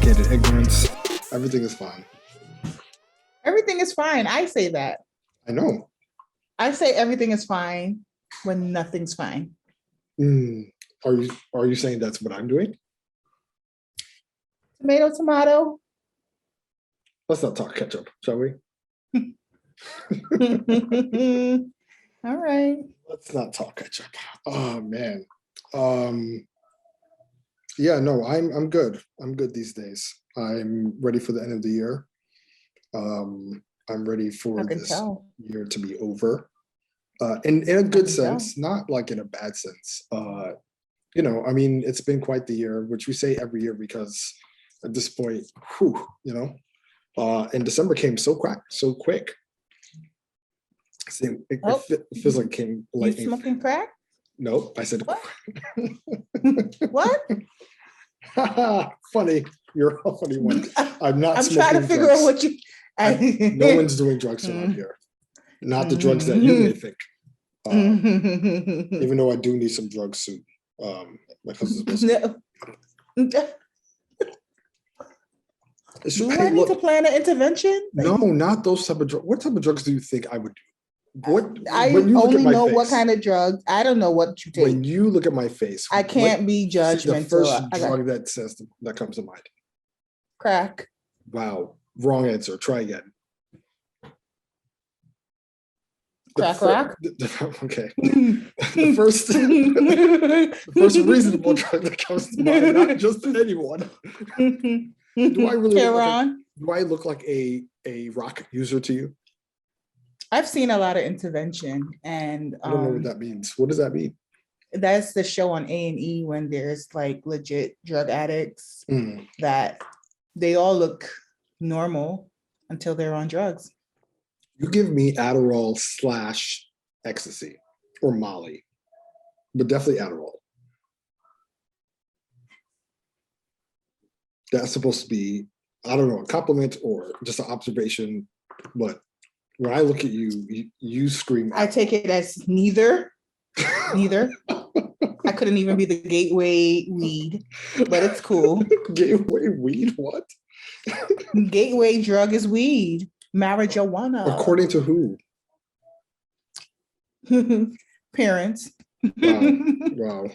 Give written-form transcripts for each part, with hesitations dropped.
Sophisticated ignorance. Everything is fine. Everything is fine. I say that. I know. I say everything is fine when nothing's fine. Are you saying that's what I'm doing? Tomato, tomato. Let's not talk ketchup, shall we? All right. Let's not talk ketchup. Oh man. Yeah, no, I'm good. I'm good these days. I'm ready for the end of the year. I'm ready for this year to be over. In a good sense, not like in a bad sense. You know, I mean, it's been quite the year, which we say every year because at this point, you know, and December came so quick. See, it feels like it came lightning. You smoking crack? No, I said what? What? Funny. You're a funny one. I'm not. I'm trying to figure drugs. out what you. No one's doing drugs around here. Not the drugs that you may think. Even though I do need some drugs soon. My cousin's Do I need to plan an intervention? No, not those type of drugs. What type of drugs do you think I would do? I only know what kind of drugs. I don't know what you take. When you look at my face, I can't be judgmental. The first drug that comes to mind. Crack. Wow, wrong answer. Try again. Crack. Okay. The first reasonable drug that comes to mind, not just anyone. Do I really look like a rock user to you? I've seen a lot of intervention, and I don't know what that means. What does that mean? That's the show on A&E when there's like legit drug addicts that they all look normal until they're on drugs. You give me Adderall / ecstasy or Molly, but definitely Adderall. That's supposed to be, I don't know, a compliment or just an observation, but when I look at you, you scream. I take it as neither. I couldn't even be the gateway weed, but it's cool. Gateway weed? What? Gateway drug is weed. Marijuana. According to who? Parents. Wow.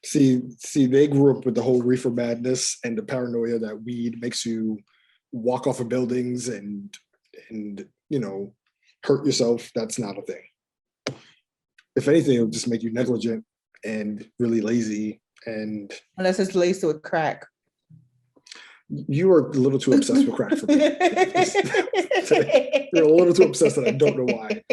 See, they grew up with the whole reefer madness and the paranoia that weed makes you walk off of buildings and you know, hurt yourself. That's not a thing. If anything, it'll just make you negligent and really lazy. And unless it's laced with crack. You are a little too obsessed with crack for me. You're a little too obsessed that I don't know why.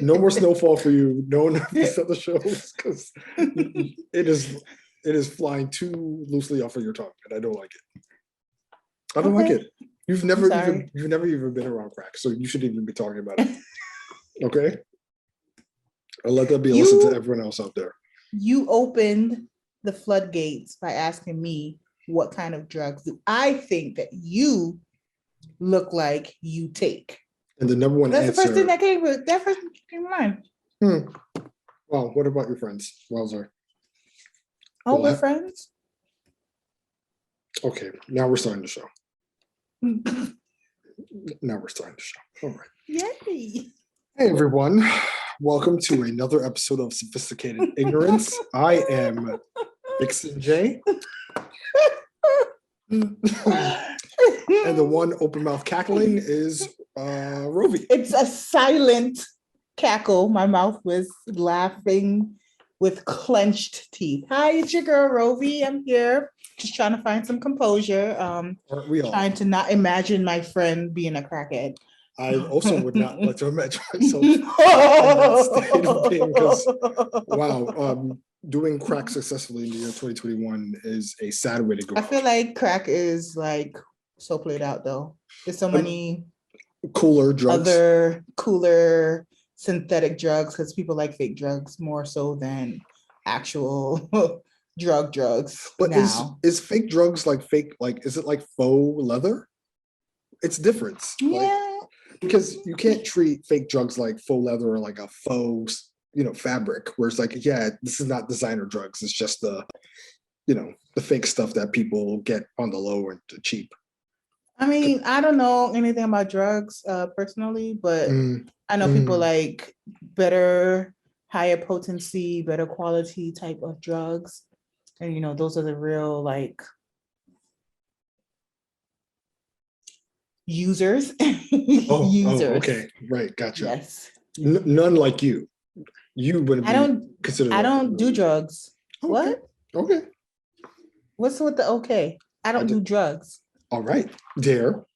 No more Snowfall for you. No one of these other shows because it is flying too loosely off of your tongue, and I don't like it. I don't like it. You've never even been around crack, so you shouldn't even be talking about it. Okay? I'll let that be a lesson to everyone else out there. You opened the floodgates by asking me what kind of drugs do I think that you look like you take. And the number one answer. That's the first thing that came to mind. Well, what about your friends, Wowzer? Oh, we're friends? Okay, now we're starting the show. All right. Yay. Hey, everyone. Welcome to another episode of Sophisticated Ignorance. I am Dixon J. And the one open mouth cackling is Rovi. It's a silent cackle. My mouth was laughing with clenched teeth. Hi, it's your girl Rovi. I'm here just trying to find some composure. Aren't we all? Trying to not imagine my friend being a crackhead. I also would not like to imagine myself in that state of being because, wow, doing crack successfully in the year 2021 is a sad way to go. I feel like crack is like so played out though. There's so many cooler drugs, other cooler synthetic drugs because people like fake drugs more so than actual drugs. But now. is fake drugs like fake? Like, is it like faux leather? It's different. Yeah. Like, because you can't treat fake drugs like faux leather or like a faux, fabric, where it's like, yeah, this is not designer drugs. It's just the fake stuff that people get on the low or cheap. I mean, I don't know anything about drugs personally, but I know people like better, higher potency, better quality type of drugs. And, you know, those are the real like users. Users. Okay. Right. Gotcha. Yes. None like you. You wouldn't be considered. I don't do drugs. Okay. What? Okay. What's with the okay? I don't do drugs. All right. Dare.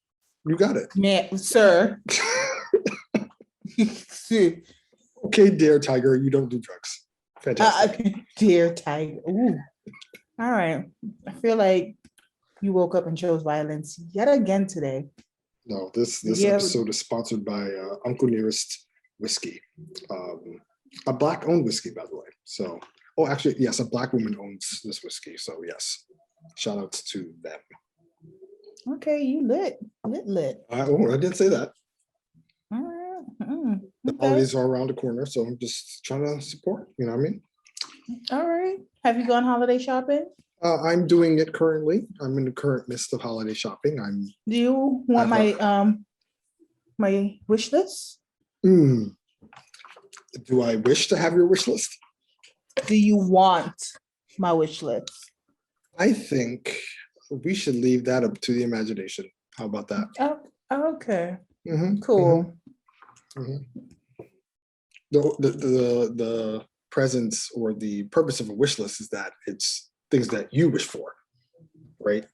You got it. Man, sir. Okay, Dare Tiger, you don't do drugs. Fantastic. Dear Tiger. Ooh. All right. I feel like you woke up and chose violence yet again today. No, this episode is sponsored by Uncle Nearest Whiskey, a Black-owned whiskey, by the way. So, actually, yes, a Black woman owns this whiskey. So, yes, shout outs to them. Okay, you lit. I didn't say that. All right. The holidays are around the corner, so I'm just trying to support. You know what I mean? All right. Have you gone holiday shopping? I'm doing it currently. I'm in the current midst of holiday shopping. Do you want my wish list? Do I wish to have your wish list? Do you want my wish list? I think we should leave that up to the imagination. How about that? Oh, okay. Mm-hmm, cool. Mm-hmm. The presence or the purpose of a wish list is that it's things that you wish for, right?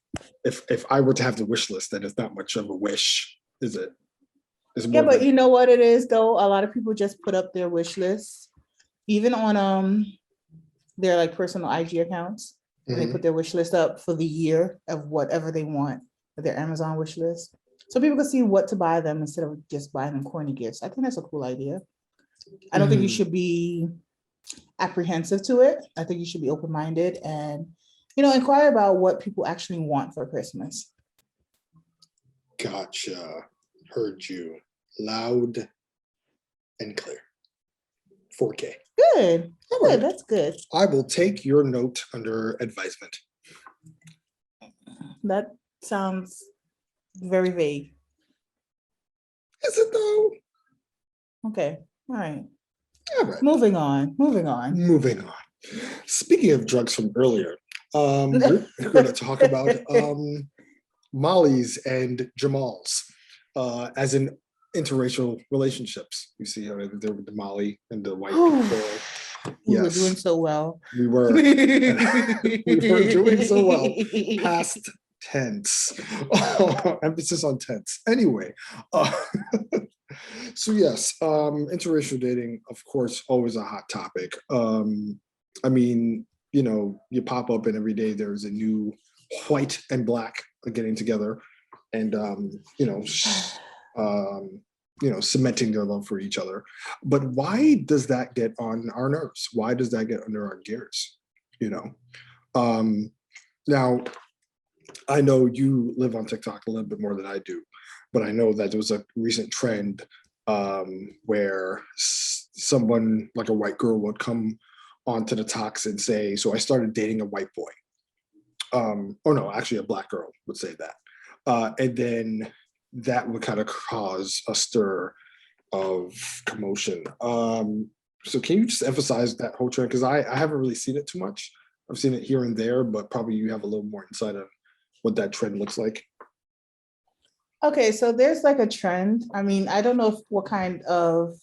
If I were to have the wish list, then it's not much of a wish, is it? Yeah, but you know what it is though? A lot of people just put up their wish lists, even on their like personal IG accounts, and they put their wish list up for the year of whatever they want, their Amazon wish list. So people can see what to buy them instead of just buying them corny gifts. I think that's a cool idea. I don't think you should be apprehensive to it. I think you should be open-minded and, you know, inquire about what people actually want for Christmas. Gotcha. Heard you loud and clear. 4K. Good. All right. That's good. I will take your note under advisement. That sounds very vague. Is it though? Okay. All right. All right. Moving on. Speaking of drugs from earlier, we're going to talk about Molly's and Jamal's as in interracial relationships. You see how they're with the Molly and the white people. We were doing so well. We were. We were doing so well. Past tense. Emphasis on tense. Anyway. So yes, interracial dating, of course, always a hot topic. I mean, you know, you pop up and every day there's a new white and black getting together and, cementing their love for each other. But why does that get on our nerves? Why does that get under our gears? You know, now I know you live on TikTok a little bit more than I do, but I know that there was a recent trend where someone like a white girl would come onto the talks and say, so I started dating a white boy. Actually a black girl would say that. And then that would kind of cause a stir of commotion. So can you just emphasize that whole trend? Because I haven't really seen it too much. I've seen it here and there, but probably you have a little more insight on what that trend looks like. Okay, so there's like a trend. I mean, I don't know what kind of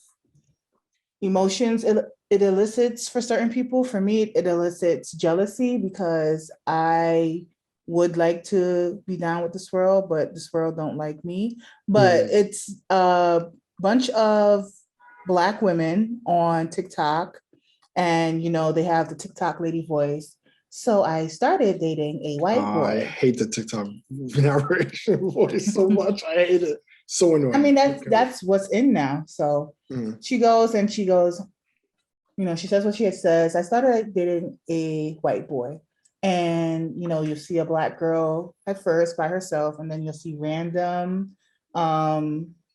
emotions it elicits for certain people. For me, it elicits jealousy because I would like to be down with the Swirl, but the Swirl don't like me. But it's a bunch of Black women on TikTok, and you know they have the TikTok lady voice. So I started dating a white boy. I hate the TikTok narration voice so much. I hate it. So annoying. I mean, that's what's in now. So she goes, you know, she says what she says. I started dating a white boy. And, you know, you see a Black girl at first by herself, and then you'll see random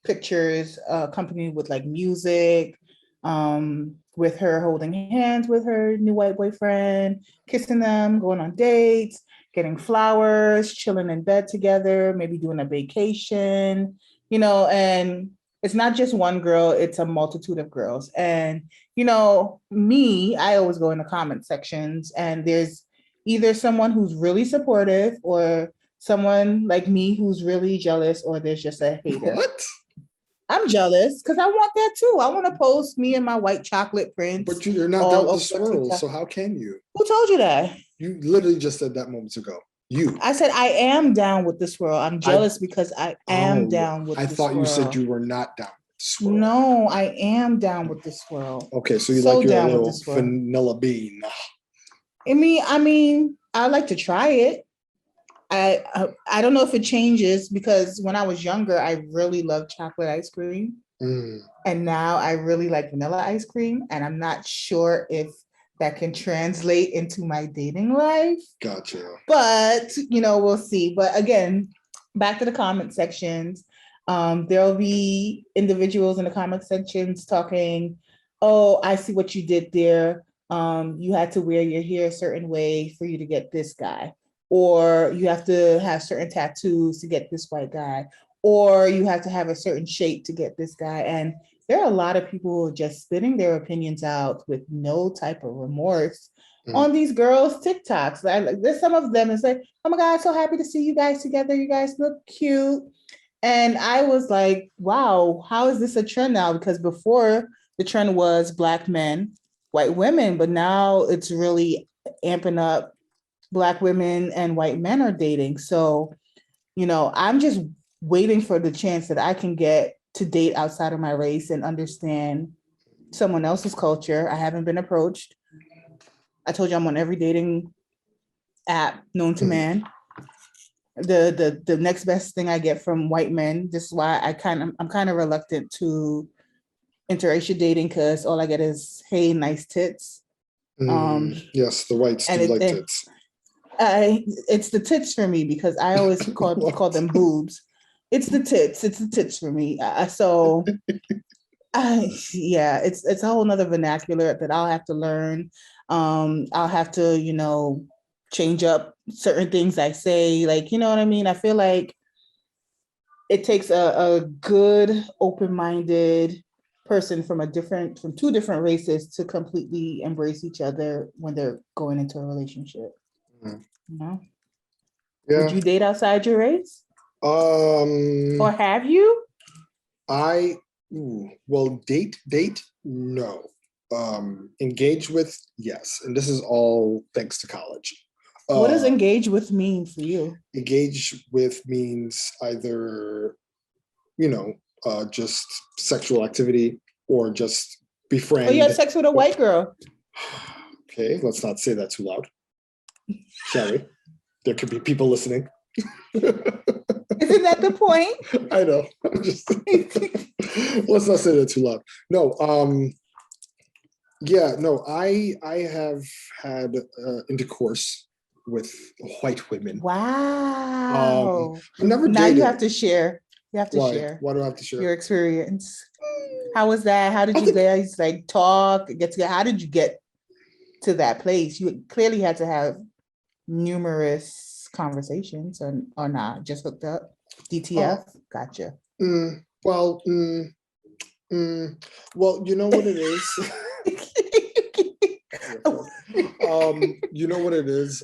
pictures accompanied with like music, with her holding hands with her new white boyfriend, kissing them, going on dates, getting flowers, chilling in bed together, maybe doing a vacation, you know, and it's not just one girl, it's a multitude of girls. And, you know, me, I always go in the comment sections and there's either someone who's really supportive or someone like me who's really jealous, or there's just a hater. What? I'm jealous because I want that too. I want to post me and my white chocolate prince. But you're not down with the swirl, so how can you? Who told you that? You literally just said that moments ago. I said I am down with the swirl. I'm jealous because I am down with the swirl. I thought you said you were not down with the swirl. No, I am down with the swirl. Okay, so you like your little vanilla bean. I mean, I like to try it. I don't know if it changes because when I was younger, I really loved chocolate ice cream. And now I really like vanilla ice cream. And I'm not sure if that can translate into my dating life. Gotcha. But, you know, we'll see. But again, back to the comment sections. There'll be individuals in the comment sections talking, oh, I see what you did there. You had to wear your hair a certain way for you to get this guy. Or you have to have certain tattoos to get this white guy. Or you have to have a certain shape to get this guy. And there are a lot of people who are just spitting their opinions out with no type of remorse on these girls' TikToks. There's some of them, it's like, oh my God, so happy to see you guys together. You guys look cute. And I was like, wow, how is this a trend now? Because before the trend was Black men, white women, but now it's really amping up. Black women and white men are dating. So, you know, I'm just waiting for the chance that I can get to date outside of my race and understand someone else's culture. I haven't been approached. I told you I'm on every dating app known to man. The next best thing I get from white men. This is why I'm kind of reluctant to interracial dating because all I get is, hey, nice tits. Yes, the whites do like tits. It's the tits for me because I always call them boobs. It's the tits for me. It's a whole nother vernacular that I'll have to learn. I'll have to, you know, change up certain things I say, like, you know what I mean? I feel like it takes a good, open-minded person from two different races to completely embrace each other when they're going into a relationship. You know? Yeah. Would you date outside your race? Or have you? Date, no. Engage with, yes. And this is all thanks to college. What does engage with mean for you? Engage with means either, you know, just sexual activity or just befriend. Oh, you had sex with a white girl. Okay, let's not say that too loud. Shall we? There could be people listening. Isn't that the point? I know. Let's not say that too loud. No, I have had intercourse with white women. Wow. Never now dated. You have to share. You have to share. Why do I have to share? Your experience. How was that? How did you guys like talk, get together? How did you get to that place? You clearly had to have numerous conversations or not, just hooked up. DTF. Gotcha. Well, you know what it is. You know what it is.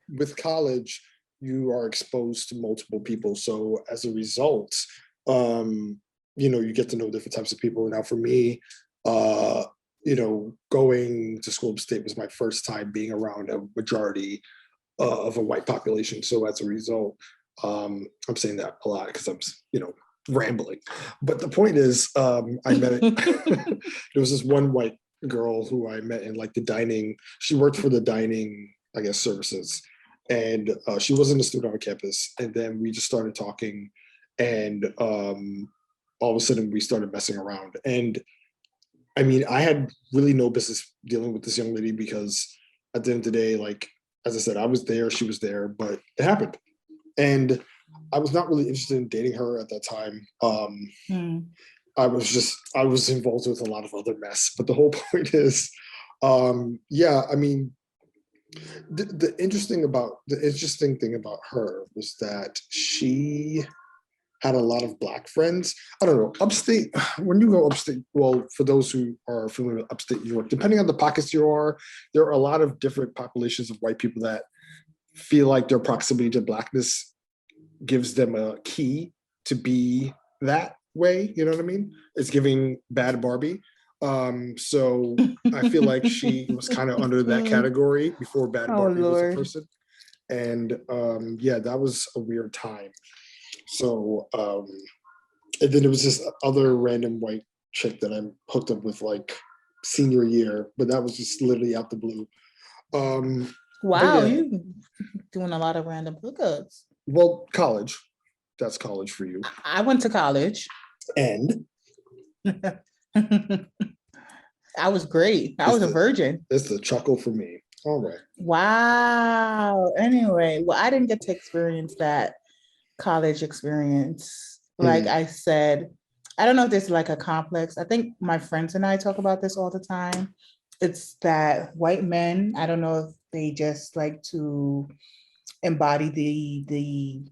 With college, you are exposed to multiple people. So as a result, you know, you get to know different types of people. Now for me, you know, going to school upstate was my first time being around a majority of a white population. So as a result, I'm saying that a lot because I'm, you know, rambling. But the point is, I met there was this one white girl who I met in like the dining. She worked for the dining, I guess, services. And she wasn't a student on campus. And then we just started talking. And all of a sudden we started messing around. And I mean, I had really no business dealing with this young lady because at the end of the day, like, as I said, I was there, she was there, but it happened. And I was not really interested in dating her at that time. I was involved with a lot of other mess. But the whole point is, I mean, The interesting thing about her was that she had a lot of Black friends. I don't know, upstate, when you go upstate, well, for those who are familiar with upstate New York, depending on the pockets you are, there are a lot of different populations of white people that feel like their proximity to Blackness gives them a key to be that way. You know what I mean? It's giving Bad Barbie. So I feel like she was kind of under that category before Bad Barbie was a person. And yeah, that was a weird time. So, and then there was this other random white chick that I'm hooked up with like senior year, but that was just literally out the blue. Wow, yeah. You doing a lot of random hookups. Well, college. That's college for you. I went to college. And? I was great. I was a virgin. It's the chuckle for me. All right. Wow. Anyway, well, I didn't get to experience that college experience. Like I said, I don't know if there's like a complex. I think my friends and I talk about this all the time. It's that white men, I don't know if they just like to embody the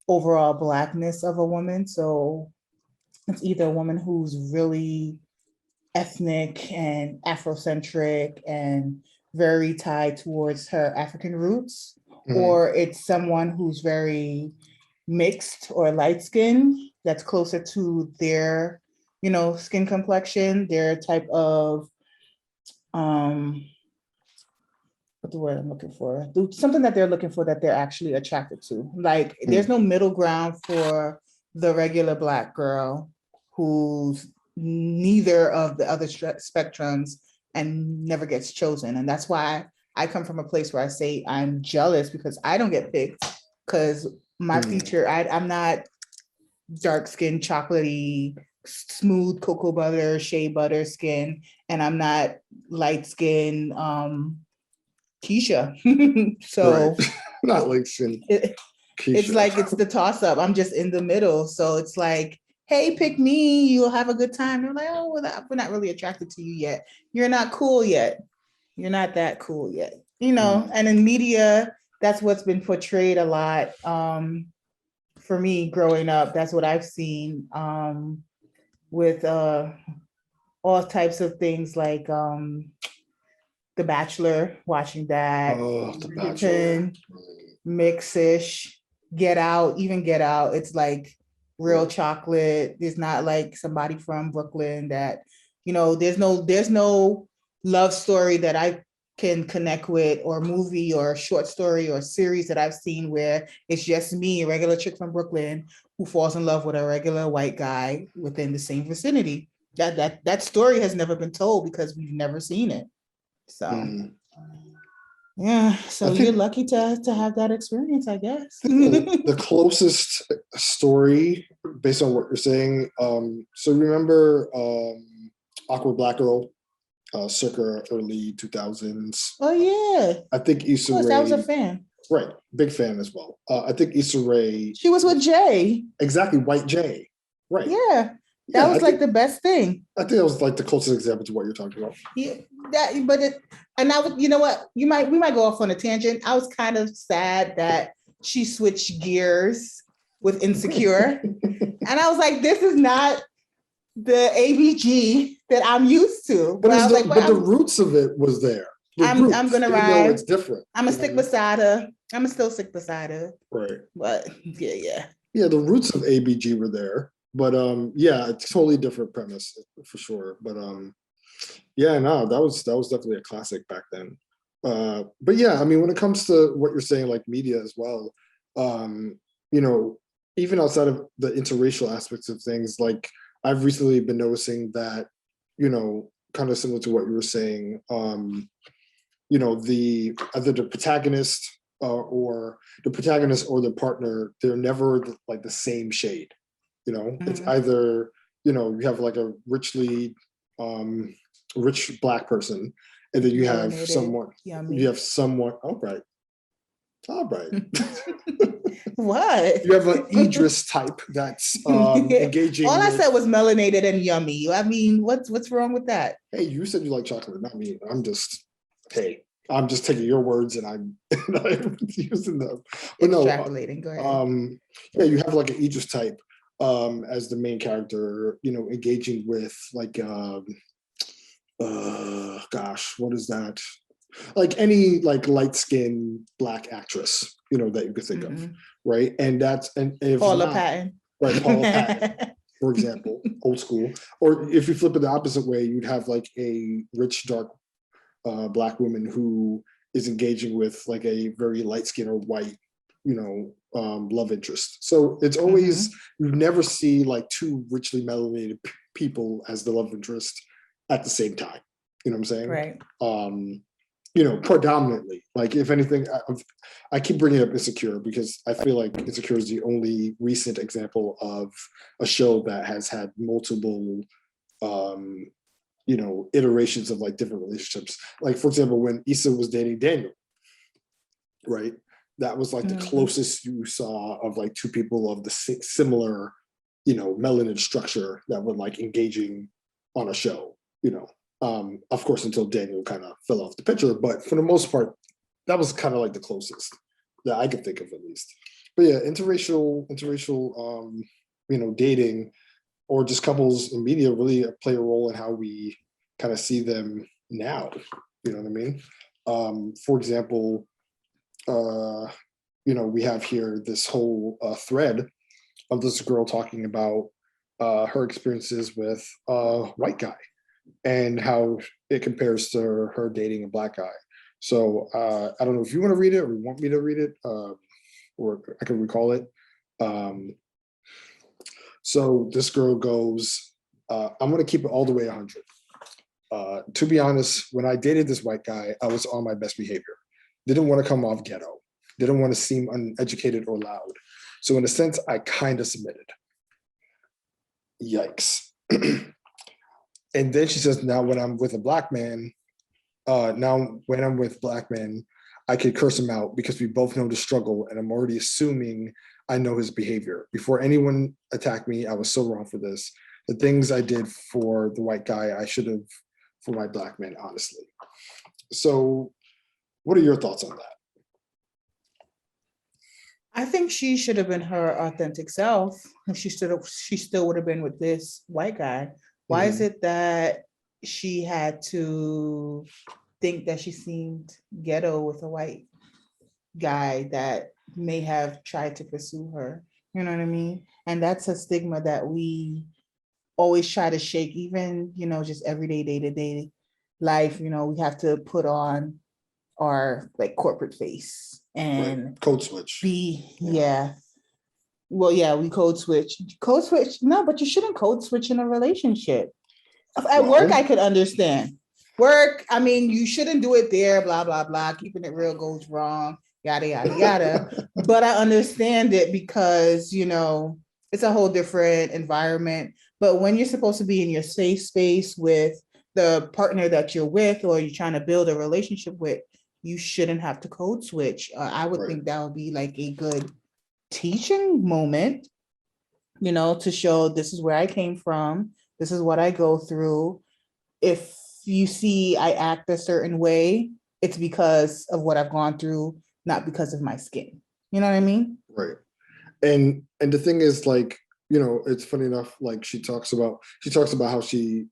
overall Blackness of a woman. So it's either a woman who's really ethnic and Afrocentric and very tied towards her African roots, or it's someone who's very mixed or light skin that's closer to their, skin complexion, their type of, what's the word I'm looking for? Something that they're looking for that they're actually attracted to. Like there's no middle ground for the regular Black girl who's neither of the other spectrums and never gets chosen. And that's why I come from a place where I say I'm jealous because I don't get picked because my feature, I'm not dark skin, chocolatey, smooth cocoa butter, shea butter skin, and I'm not light skin Keisha. So right. Not light skin. It's like it's the toss up. I'm just in the middle. So it's like, hey, pick me, you'll have a good time. They're like, oh, well, we're not really attracted to you yet. You're not cool yet. You're not that cool yet. And in media, that's what's been portrayed a lot. For me growing up, that's what I've seen with all types of things like The Bachelor, watching that. Oh, The Bachelor. Mix-ish, Get Out, even Get Out. It's like real chocolate. There's not like somebody from Brooklyn that, there's no love story that I can connect with, or movie or short story or series that I've seen where it's just me, a regular chick from Brooklyn who falls in love with a regular white guy within the same vicinity. That story has never been told because we've never seen it. So yeah, so you're lucky to have that experience, I guess. The closest story, based on what you're saying, so remember Awkward Black Girl, circa early 2000s? Oh yeah. I think Issa Rae. I was a fan. Right, big fan as well. I think Issa Rae. She was with Jay. Exactly, White Jay. Right. Yeah. That was like the best thing. I think that was like the closest example to what you're talking about. Yeah, you know what? We might go off on a tangent. I was kind of sad that she switched gears with Insecure. And I was like, this is not the ABG that I'm used to. But the roots of it was there. I'm gonna ride. It's different. I'm gonna stick beside her. I'm gonna still stick beside her. Right. But yeah. Yeah, the roots of ABG were there. But yeah, it's totally different premise for sure. But yeah, no, that was definitely a classic back then. But yeah, I mean, when it comes to what you're saying, like media as well, even outside of the interracial aspects of things, like I've recently been noticing that, kind of similar to what you were saying, either the protagonist or the partner, they're never like the same shade. It's either, you have like a rich Black person, and then you have someone, all right. What? You have an Idris type that's engaging. All I said was melanated and yummy. I mean, what's wrong with that? Hey, you said you like chocolate, not me. I'm just, hey. I'm just taking your words and I'm using them. But no, extrapolating. Go ahead. yeah, you have like an Idris type as the main character, engaging with like gosh, what is that? Like any like light skinned Black actress, that you could think of, right? And if Paula not, Patton. right, Paula Patton, for example, old school. Or if you flip it the opposite way, you'd have like a rich, dark Black woman who is engaging with like a very light skinned or white, love interest. So it's always, you never see like two richly melanated people as the love interest at the same time. You know what I'm saying? Right. Predominantly, like if anything, I keep bringing up Insecure because I feel like Insecure is the only recent example of a show that has had multiple iterations of like different relationships. Like, for example, when Issa was dating Daniel, right? That was like the closest you saw of like two people of the similar, melanin structure that were like engaging on a show, of course, until Daniel kind of fell off the picture. But for the most part, that was kind of like the closest that I could think of, at least. But yeah, interracial, dating or just couples in media really play a role in how we kind of see them now. You know what I mean? For example, we have here this whole thread of this girl talking about her experiences with a white guy and how it compares to her dating a Black guy. So I don't know if you want to read it or want me to read it, or I can recall it. So this girl goes, I'm going to keep it all the way 100. To be honest, when I dated this white guy, I was on my best behavior. Didn't want to come off ghetto. Didn't want to seem uneducated or loud. So in a sense, I kind of submitted. Yikes. And then she says, now when I'm with a Black man, I could curse him out because we both know the struggle and I'm already assuming I know his behavior. Before anyone attacked me, I was so wrong for this. The things I did for the white guy, I should have for my Black man, honestly. So what are your thoughts on that? I think she should have been her authentic self. She still would have been with this white guy. Why is it that she had to think that she seemed ghetto with a white guy that may have tried to pursue her? You know what I mean? And that's a stigma that we always try to shake, even, just everyday, day-to-day life. We have to put on our like corporate face and code switch. Well, yeah, we code switch. No, but you shouldn't code switch in a relationship. At work, I could understand. Work, I mean, you shouldn't do it there, blah, blah, blah. Keeping it real goes wrong, yada, yada, yada. But I understand it because, it's a whole different environment. But when you're supposed to be in your safe space with the partner that you're with, or you're trying to build a relationship with, you shouldn't have to code switch. I would think that would be like a good teaching moment, to show this is where I came from. This is what I go through. If you see I act a certain way, it's because of what I've gone through, not because of my skin. You know what I mean? Right. And the thing is, like, it's funny enough, like she talks about how she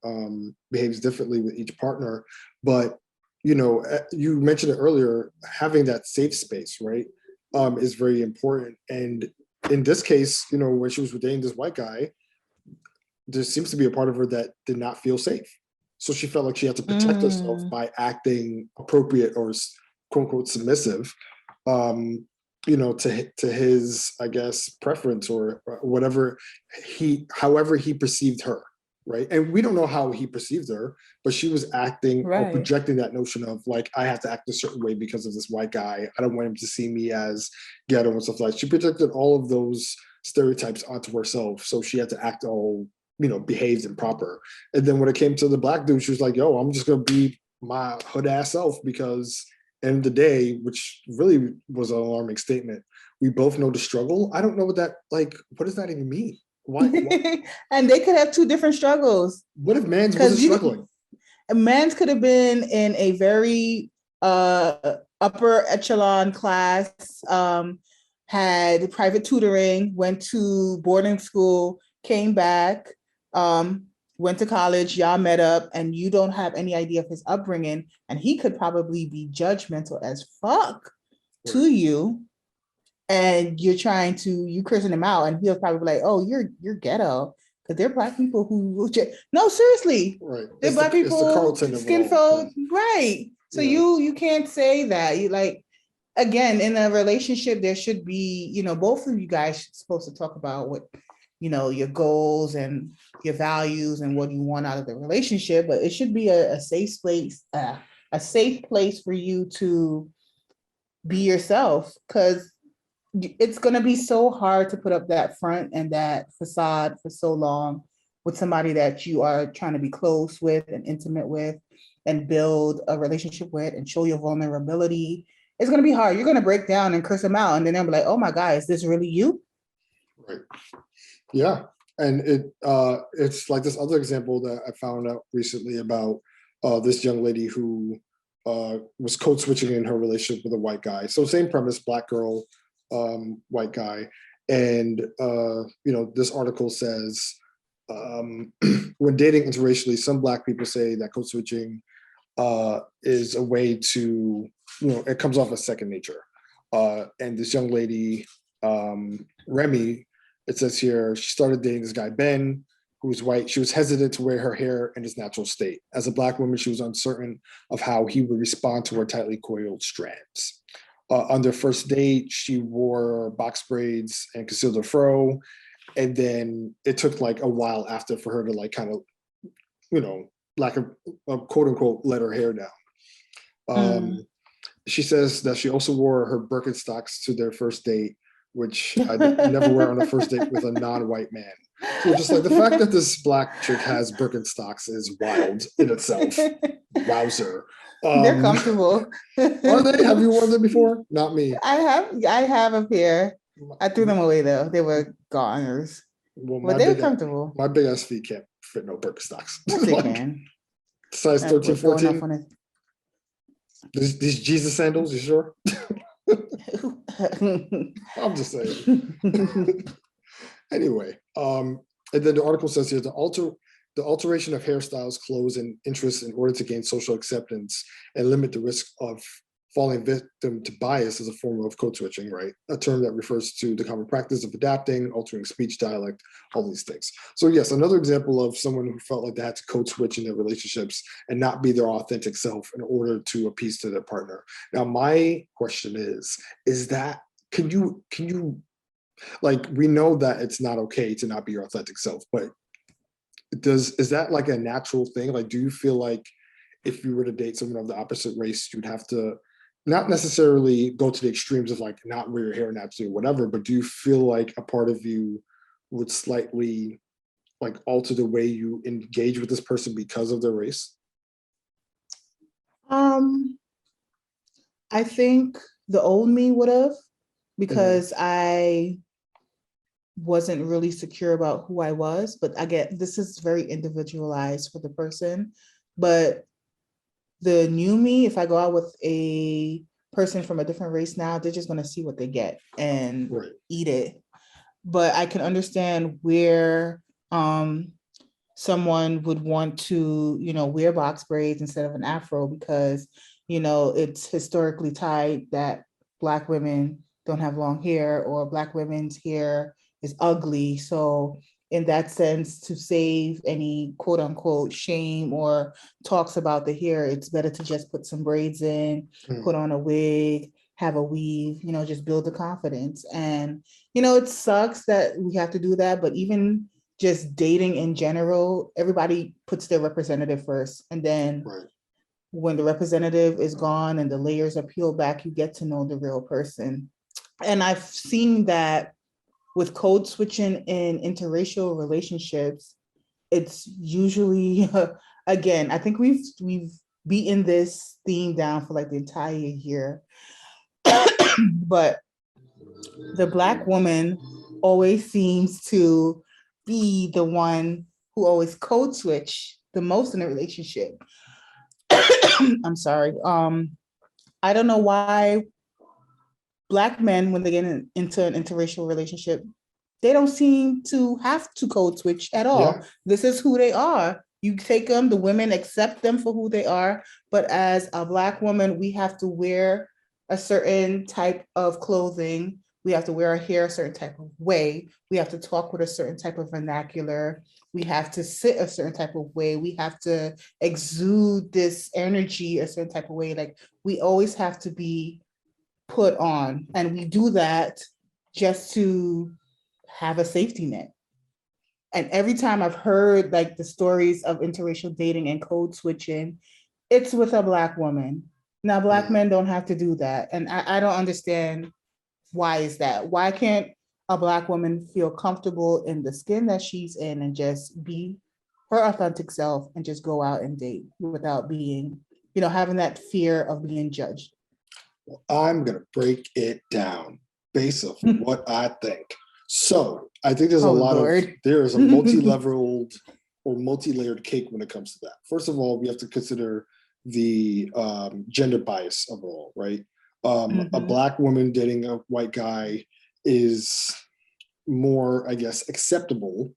behaves differently with each partner. But, you mentioned it earlier, having that safe space, right, is very important. And in this case, when she was dating this white guy, there seems to be a part of her that did not feel safe. So she felt like she had to protect herself by acting appropriate or quote unquote submissive, to his, I guess, preference or whatever however he perceived her. Right. And we don't know how he perceived her, but she was acting or projecting that notion of like, I have to act a certain way because of this white guy. I don't want him to see me as ghetto and stuff like that. She projected all of those stereotypes onto herself. So she had to act all, behaved and proper. And then when it came to the Black dude, she was like, yo, I'm just going to be my hood ass self because end of the day, which really was an alarming statement. We both know the struggle. I don't know what does that even mean? Why? And they could have two different struggles. What if Mans wasn't struggling? Mans could have been in a very upper echelon class, had private tutoring, went to boarding school, came back, went to college, y'all met up, and you don't have any idea of his upbringing, and he could probably be judgmental as fuck to you, and you're cursing him out, and he'll probably be like, oh, you're ghetto. Because they're Black people who no, seriously. Right. They're Black people, skin folk, right. So you can't say that. You like, again, in a relationship, there should be, both of you guys should supposed to talk about what, your goals and your values and what you want out of the relationship, but it should be a safe place, for you to be yourself, because it's going to be so hard to put up that front and that facade for so long with somebody that you are trying to be close with and intimate with and build a relationship with and show your vulnerability. It's going to be hard. You're going to break down and curse them out, and then they'll be like, oh my God, is this really you? Right. Yeah. And it's like this other example that I found out recently about this young lady who was code switching in her relationship with a white guy. So same premise, Black girl, white guy. And, this article says, when dating interracially, some Black people say that code switching is a way to, it comes off as second nature. And this young lady, Remy, it says here, she started dating this guy, Ben, who's white. She was hesitant to wear her hair in its natural state. As a Black woman, she was uncertain of how he would respond to her tightly coiled strands. On their first date, she wore box braids and concealed her fro. And then it took like a while after for her to like kind of, like a quote unquote, let her hair down. She says that she also wore her Birkenstocks to their first date, which I never wear on a first date with a non-white man. So just like the fact that this Black chick has Birkenstocks is wild in itself. Wowzer. They're comfortable. Are they? Have you worn them before? Not me. I have a pair. I threw them away though. They were goners. Well, but they were comfortable. My big ass feet can't fit no Birkenstocks. Yes, they can. Size 13, 14. These Jesus sandals, you sure? I'm just saying. Anyway, and then the article says here, the alteration of hairstyles, clothes, and interests in order to gain social acceptance and limit the risk of falling victim to bias is a form of code switching, right? A term that refers to the common practice of adapting, altering speech, dialect, all these things. So yes, another example of someone who felt like they had to code switch in their relationships and not be their authentic self in order to appease to their partner. Now, my question is that, can you, like, we know that it's not okay to not be your authentic self, but is that like a natural thing? Like, do you feel like if you were to date someone of the opposite race, you'd have to not necessarily go to the extremes of like not wear your hair naturally or whatever, but do you feel like a part of you would slightly like alter the way you engage with this person because of their race? I think the old me would have, because I wasn't really secure about who I was, but I get this is very individualized for the person. But the new me, if I go out with a person from a different race now, they're just going to see what they get and eat it. But I can understand where someone would want to, wear box braids instead of an afro, because, it's historically tied that Black women don't have long hair, or Black women's hair is ugly. So in that sense, to save any quote unquote shame or talks about the hair, it's better to just put some braids in, put on a wig, have a weave, just build the confidence. And, it sucks that we have to do that, but even just dating in general, everybody puts their representative first. And then when the representative is gone and the layers are peeled back, you get to know the real person. And I've seen that with code switching in interracial relationships, it's usually, again, I think we've beaten this theme down for like the entire year, but the Black woman always seems to be the one who always code switch the most in a relationship. I'm sorry. I don't know why Black men, when they get into an interracial relationship, they don't seem to have to code switch at all. Yeah. This is who they are. You take them, the women accept them for who they are. But as a Black woman, we have to wear a certain type of clothing. We have to wear our hair a certain type of way. We have to talk with a certain type of vernacular. We have to sit a certain type of way. We have to exude this energy a certain type of way. Like, we always have to be put on. And we do that just to have a safety net. And every time I've heard like the stories of interracial dating and code switching, it's with a Black woman. Now, Black men don't have to do that. And I don't understand why is that? Why can't a Black woman feel comfortable in the skin that she's in and just be her authentic self and just go out and date without being, having that fear of being judged? Well, I'm going to break it down based on what I think. So I think there's there is a multi-leveled or multi-layered cake when it comes to that. First of all, we have to consider the gender bias of it all, right? A Black woman dating a white guy is more, I guess, acceptable,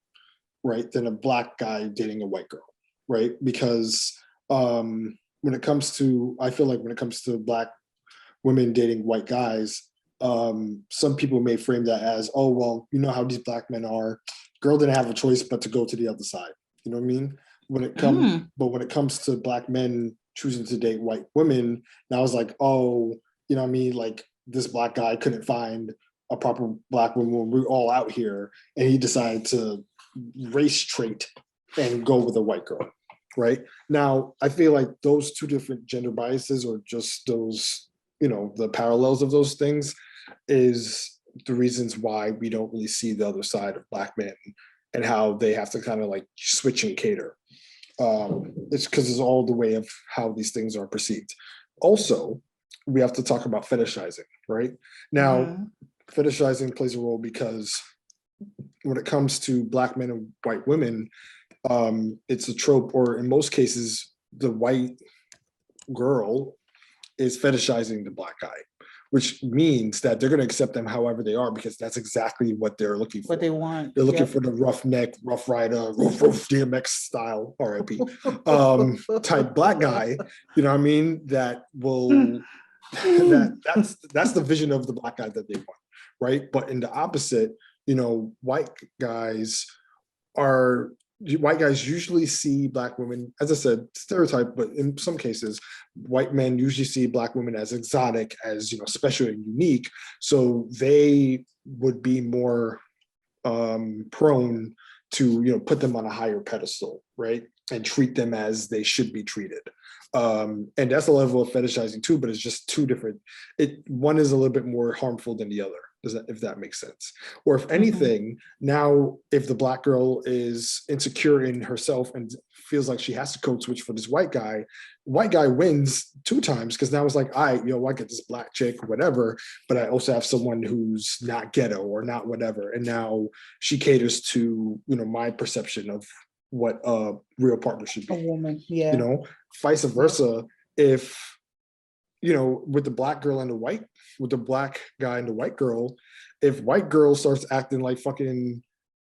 right, than a Black guy dating a white girl, right? Because when it comes to, I feel like when it comes to Black women dating white guys, some people may frame that as, oh, well, you know how these Black men are. Girl didn't have a choice but to go to the other side. You know what I mean? But when it comes to Black men choosing to date white women, now it's like, oh, you know what I mean? Like, this Black guy couldn't find a proper Black woman when we're all out here, and he decided to race trait and go with a white girl, right? Now, I feel like those two different gender biases, or just those, the parallels of those things, is the reasons why we don't really see the other side of Black men and how they have to kind of like switch and cater. It's because it's all the way of how these things are perceived. Also, we have to talk about fetishizing, right? Now, fetishizing plays a role because when it comes to Black men and white women, it's a trope, or in most cases, the white girl is fetishizing the Black guy, which means that they're going to accept them however they are, because that's exactly what they're looking for. What they want. They're looking for the roughneck, rough rider, roof DMX style, RIP, type Black guy, you know what I mean? That will, that's the vision of the Black guy that they want, right? But in the opposite, white guys usually see Black women, as I said, stereotype, but in some cases, white men usually see Black women as exotic, as, special and unique. So they would be more prone to, put them on a higher pedestal, right? And treat them as they should be treated. And that's a level of fetishizing too, but it's just two different. One is a little bit more harmful than the other. If that makes sense. Or if anything, now if the Black girl is insecure in herself and feels like she has to code switch for this white guy wins two times, because now it's like, I get this Black chick, whatever, but I also have someone who's not ghetto or not whatever. And now she caters to, my perception of what a real partner should be. A woman, yeah. Vice versa. If, with the Black girl and with the Black guy and the white girl, if white girl starts acting like fucking,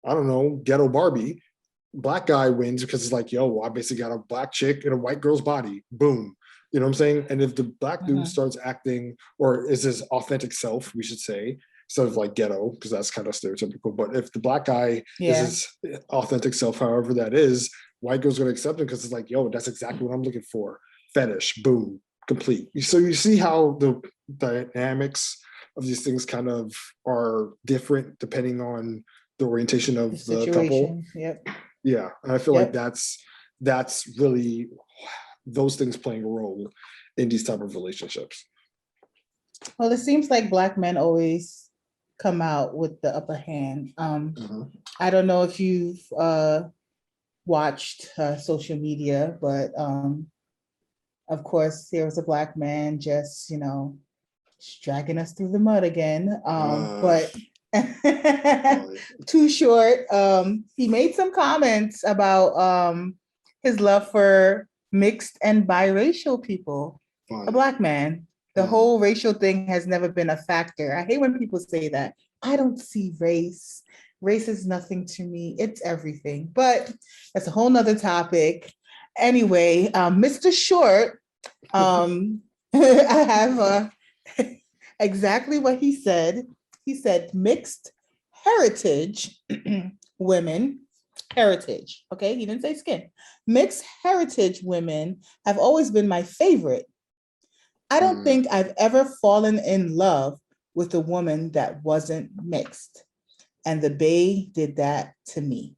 I don't know, ghetto Barbie, Black guy wins because it's like, yo, I basically got a Black chick in a white girl's body. Boom. You know what I'm saying? And if the Black dude starts acting, or is his authentic self, we should say, instead of like ghetto, because that's kind of stereotypical. But if the Black guy is his authentic self, however that is, white girl's going to accept him because it's like, yo, that's exactly what I'm looking for. Fetish, boom, complete. So you see how the dynamics of these things kind of are different depending on the orientation of the couple. Yep. Yeah, and I feel like that's really those things playing a role in these type of relationships. Well, it seems like Black men always come out with the upper hand. I don't know if you've watched social media, but of course, there was a Black man just, dragging us through the mud again. But too short. He made some comments about his love for mixed and biracial people. A Black man. The whole racial thing has never been a factor. I hate when people say that. I don't see race. Race is nothing to me. It's everything. But that's a whole nother topic. Anyway, Mr. Short, I have exactly what he said. He said mixed heritage women, heritage, okay? He didn't say skin. Mixed heritage women have always been my favorite. I don't think I've ever fallen in love with a woman that wasn't mixed. And the Bay did that to me.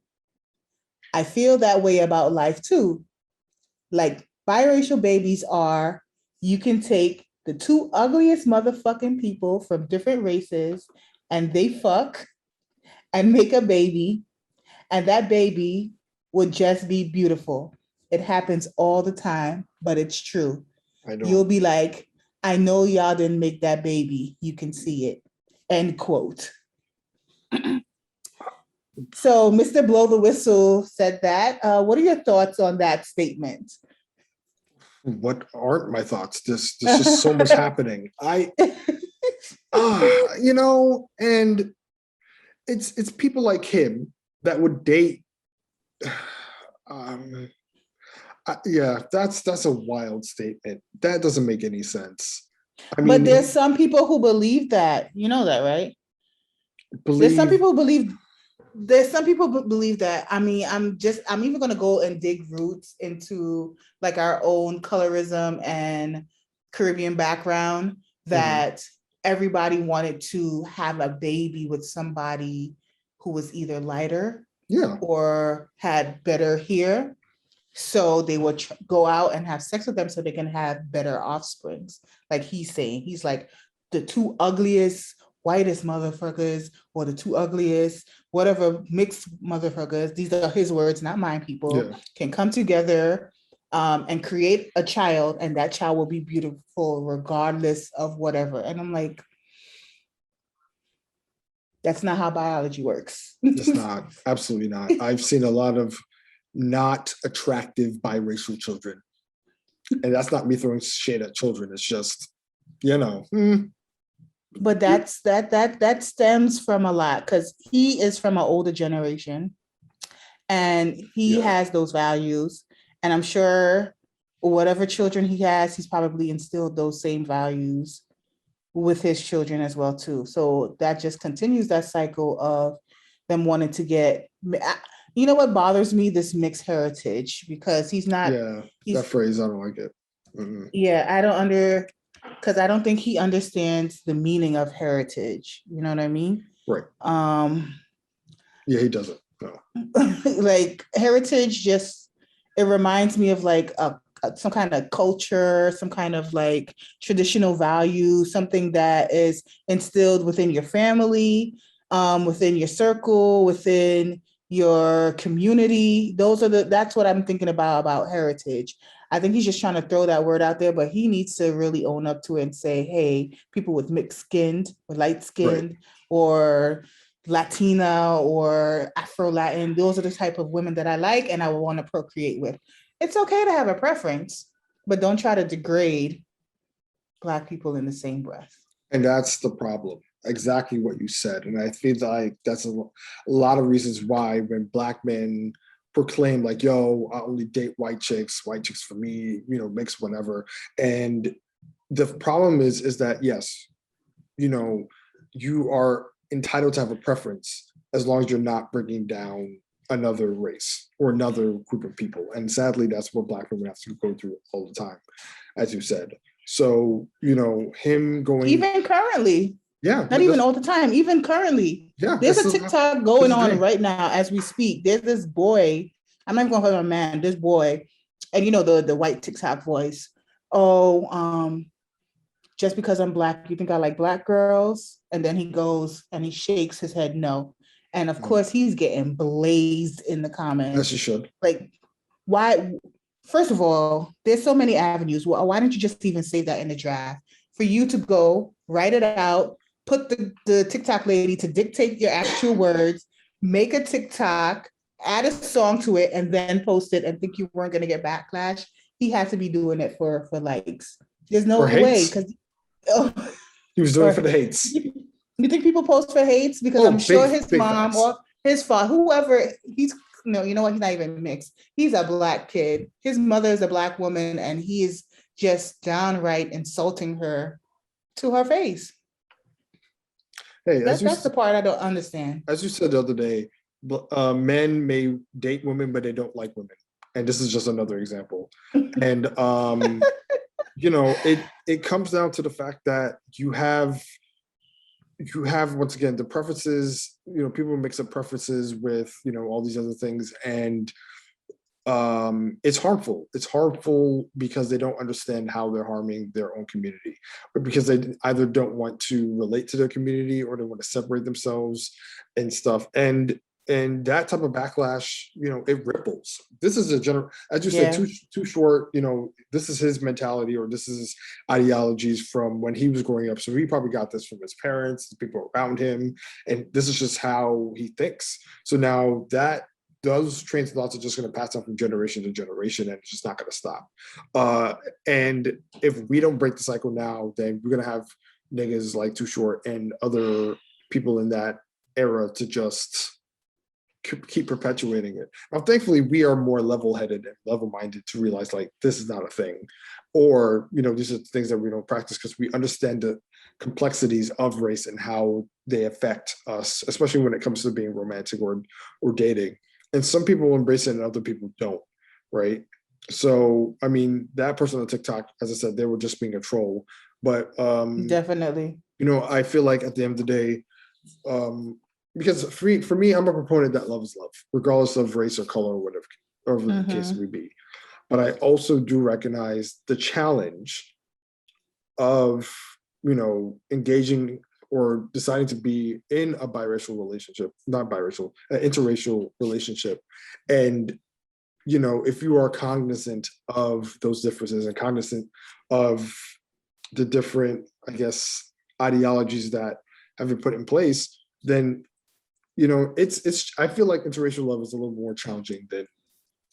I feel that way about life too. Like biracial babies are, you can take the two ugliest motherfucking people from different races and they fuck and make a baby, and that baby would just be beautiful. It happens all the time, but it's true. You'll be like, I know y'all didn't make that baby. You can see it. End quote. So Mr. Blow the Whistle said that. What are your thoughts on that statement? What aren't my thoughts? There's just so much happening. And it's people like him that would date. That's a wild statement. That doesn't make any sense. But there's some people who believe that. You know that, right? There's some people who believe that. I mean, I'm even gonna go and dig roots into like our own colorism and Caribbean background, that everybody wanted to have a baby with somebody who was either lighter or had better hair. So they would go out and have sex with them so they can have better offsprings. Like he's saying, he's like, the two ugliest, whitest motherfuckers, or the two ugliest, whatever, mixed motherfuckers, these are his words, not mine, people, can come together and create a child, and that child will be beautiful regardless of whatever. And I'm like, that's not how biology works. It's not. Absolutely not. I've seen a lot of not attractive biracial children. And that's not me throwing shade at children. It's just, But that stems from a lot, because he is from an older generation and he has those values. And I'm sure whatever children he has, he's probably instilled those same values with his children as well too. So that just continues that cycle of them wanting to get. You know what bothers me? This mixed heritage, because he's not. That phrase, I don't like it. Yeah, because I don't think he understands the meaning of heritage. You know what I mean? Right. He doesn't. No. Like heritage, it reminds me of like some kind of culture, some kind of like traditional value, something that is instilled within your family, within your circle, within your community. That's what I'm thinking about heritage. I think he's just trying to throw that word out there, but he needs to really own up to it and say, hey, people with mixed skinned or light skinned or Latina or Afro-Latin, those are the type of women that I like and I would want to procreate with. It's okay to have a preference, but don't try to degrade Black people in the same breath. And that's the problem. Exactly what you said. And I feel like that's a lot of reasons why when Black men proclaim like, yo, I only date white chicks for me, mixed, whatever. And the problem is that, yes, you are entitled to have a preference as long as you're not bringing down another race or another group of people. And sadly, that's what Black women have to go through all the time, as you said. So, him going... Even currently. Yeah. Not even all the time, even currently. Yeah. There's a TikTok going on right now as we speak. There's this boy, I'm not even gonna call him a man, this boy, and the white TikTok voice. Just because I'm Black, you think I like Black girls? And then he goes and he shakes his head no. And of course, he's getting blazed in the comments. As you should. Like, why? First of all, there's so many avenues. Why don't you just even say that in the draft? For you to go, write it out, put the TikTok lady to dictate your actual words, make a TikTok, add a song to it, and then post it and think you weren't going to get backlash. He has to be doing it for likes. There's no way, because Oh, He was doing it for the hates. You think people post for hates? Because I'm sure his mom or his father, whoever, he's no, you know what? He's not even mixed. He's a Black kid. His mother is a Black woman, and he is just downright insulting her to her face. Hey, that's the part I don't understand. As you said the other day, men may date women, but they don't like women. And this is just another example. And you know, it comes down to the fact that you have once again the preferences, you know, people mix up preferences with, you know, all these other things, and it's harmful. It's harmful because they don't understand how they're harming their own community, or because they either don't want to relate to their community or they want to separate themselves and stuff. And that type of backlash, you know, it ripples. This is a general, as you said, too short, you know, this is his mentality, or this is his ideologies from when he was growing up. So he probably got this from his parents, the people around him, and this is just how he thinks. So now that those trains of thoughts are just going to pass on from generation to generation, and it's just not going to stop. And if we don't break the cycle now, then we're going to have niggas like Too Short and other people in that era to just keep perpetuating it. Now, thankfully, we are more level-headed and level-minded to realize like this is not a thing, or, you know, these are things that we don't practice because we understand the complexities of race and how they affect us, especially when it comes to being romantic or dating. And some people embrace it and other people don't, right? So, I mean, that person on TikTok, as I said, they were just being a troll. But definitely, you know, I feel like at the end of the day, because for me, I'm a proponent that love is love, regardless of race or color or whatever the case may be. But I also do recognize the challenge of, you know, engaging or deciding to be in a biracial relationship, not biracial, an interracial relationship. And, you know, if you are cognizant of those differences and cognizant of the different, I guess, ideologies that have been put in place, then, you know, I feel like interracial love is a little more challenging than,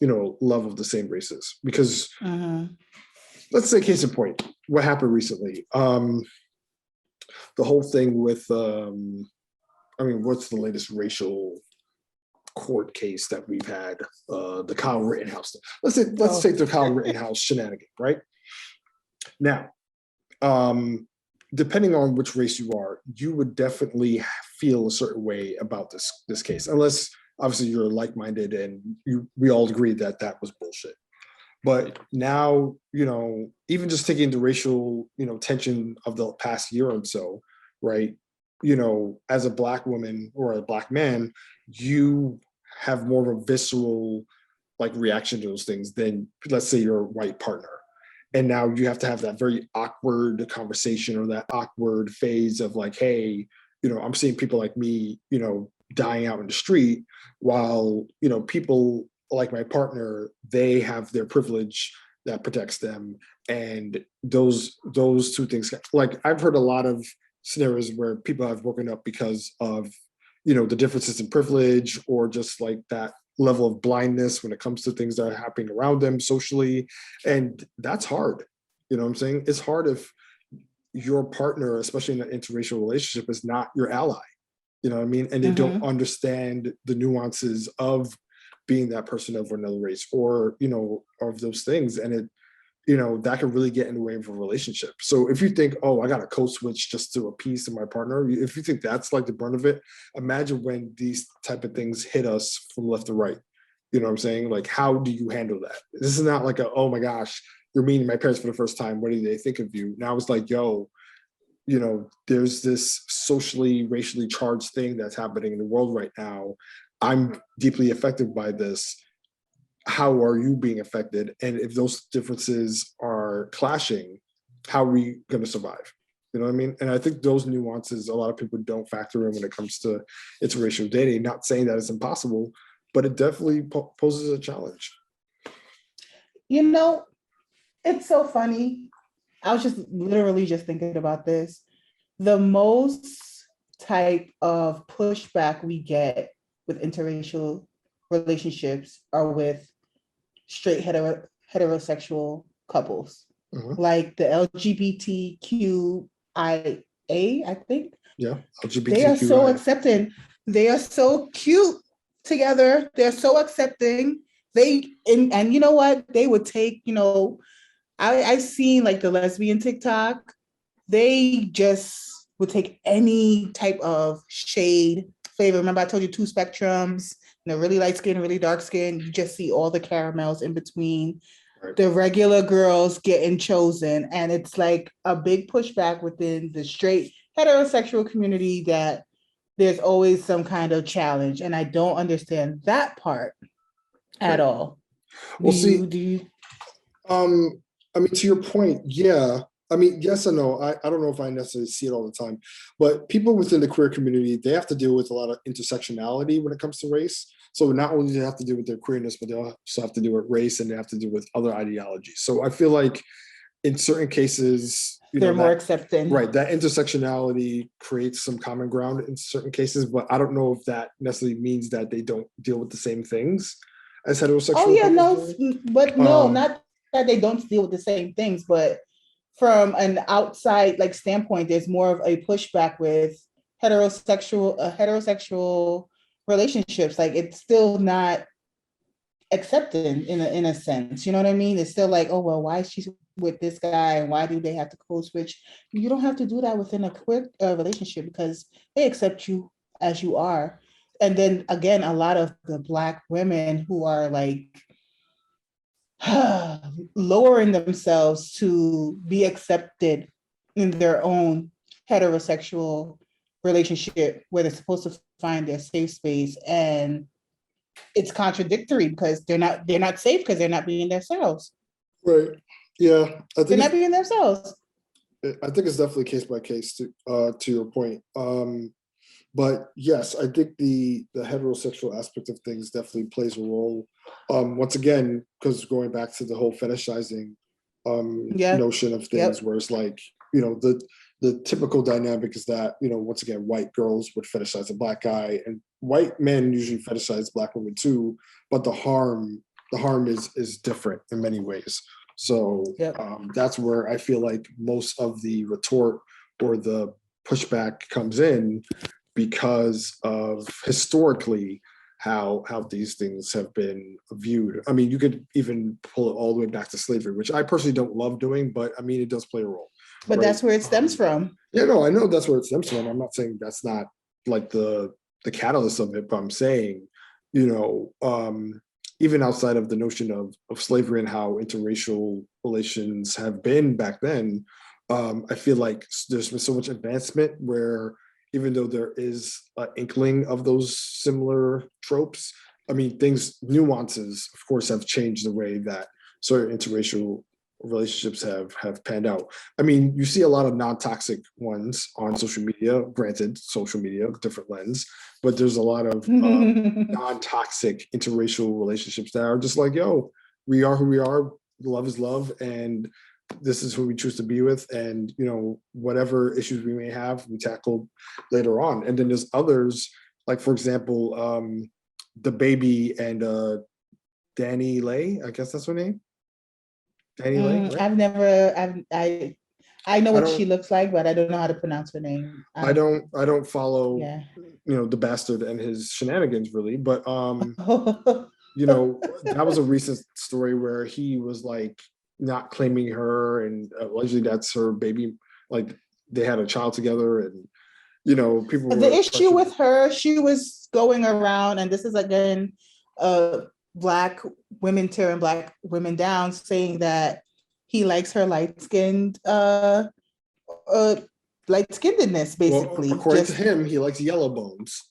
you know, love of the same races. Because let's say case in point, what happened recently? The whole thing with, I mean, what's the latest racial court case that we've had? The Kyle Rittenhouse. Let's take the Kyle Rittenhouse shenanigan, right? Now, depending on which race you are, you would definitely feel a certain way about this case, unless obviously you're like-minded and we all agree that that was bullshit. But now, you know, even just taking the racial, you know, tension of the past year or so, right? You know, as a Black woman or a Black man, you have more of a visceral like reaction to those things than, let's say, your white partner. And now you have to have that very awkward conversation or that awkward phase of like, hey, you know, I'm seeing people like me, you know, dying out in the street, while, you know, people like my partner, they have their privilege that protects them. And those two things, like I've heard a lot of scenarios where people have broken up because of, you know, the differences in privilege, or just like that level of blindness when it comes to things that are happening around them socially. And that's hard. You know what I'm saying? It's hard if your partner, especially in an interracial relationship, is not your ally. You know what I mean? And they don't understand the nuances of being that person of another race, or, you know, of those things. And it, you know, that could really get in the way of a relationship. So if you think, oh, I got to code switch just to appease to my partner, if you think that's like the brunt of it, imagine when these type of things hit us from left to right. You know what I'm saying? Like, how do you handle that? This is not like oh my gosh, you're meeting my parents for the first time, what do they think of you? Now it's like, yo, you know, there's this socially, racially charged thing that's happening in the world right now. I'm deeply affected by this. How are you being affected? And if those differences are clashing, how are we going to survive? You know what I mean? And I think those nuances, a lot of people don't factor in when it comes to interracial dating. Not saying that it's impossible, but it definitely poses a challenge. You know, it's so funny. I was just literally just thinking about this. The most type of pushback we get with interracial relationships are with straight heterosexual couples, like the LGBTQ I think. Yeah, They are so LGBTQI. accepting. They are so cute together. They're so accepting. And you know what? They would take, I seen like the lesbian TikTok. They just would take any type of shade flavor. Remember, I told you two spectrums, really light skin, really dark skin. You just see all the caramels in between. Right. The regular girls getting chosen. And it's like a big pushback within the straight heterosexual community that there's always some kind of challenge. And I don't understand that part at all. Well, I mean, to your point, yeah. I mean, yes and no. I don't know if I necessarily see it all the time, but people within the queer community, they have to deal with a lot of intersectionality when it comes to race. So not only do they have to deal with their queerness, but they also have to deal with race and they have to deal with other ideologies. So I feel like in certain cases, they're more accepting. Right. That intersectionality creates some common ground in certain cases, but I don't know if that necessarily means that they don't deal with the same things as heterosexual. Oh yeah, no, but no, not that they don't deal with the same things, but from an outside like standpoint, there's more of a pushback with heterosexual relationships. Like it's still not accepted in a sense. You know what I mean? It's still like, oh well, why is she with this guy and why do they have to code switch? You don't have to do that within a queer relationship because they accept you as you are. And then again, a lot of the Black women who are like lowering themselves to be accepted in their own heterosexual relationship where they're supposed to find their safe space, and it's contradictory because they're not safe because they're not being themselves. Right. Yeah. They're not being themselves. I think it's definitely case by case to your point. But yes, I think the heterosexual aspect of things definitely plays a role. Once again, because going back to the whole fetishizing notion of things, where it's like, the typical dynamic is that, once again, white girls would fetishize a Black guy, and white men usually fetishize Black women too, but the harm is different in many ways. So that's where I feel like most of the retort or the pushback comes in, because of historically how these things have been viewed. I mean, you could even pull it all the way back to slavery, which I personally don't love doing, but I mean, it does play a role. But right? That's where it stems from. Yeah, no, I know that's where it stems from. I'm not saying that's not like the catalyst of it, but I'm saying, even outside of the notion of slavery and how interracial relations have been back then, I feel like there's been so much advancement where even though there is an inkling of those similar tropes, I mean, nuances, of course, have changed the way that certain interracial relationships have panned out. I mean, you see a lot of non-toxic ones on social media, granted, social media, different lens, but there's a lot of non-toxic interracial relationships that are just like, yo, we are who we are, love is love, and this is who we choose to be with, and whatever issues we may have, we tackle later on. And then there's others, like for example, the baby and Danny Lay, I guess that's her name. Danny Lay. Right? I know what she looks like, but I don't know how to pronounce her name. I don't follow the bastard and his shenanigans really, but that was a recent story where he was like not claiming her, and allegedly that's her baby, like they had a child together, and people the issue with her, she was going around, and this is again Black women tearing Black women down, saying that he likes her light-skinned light-skinnedness, basically. Well, according to him, he likes yellow bones,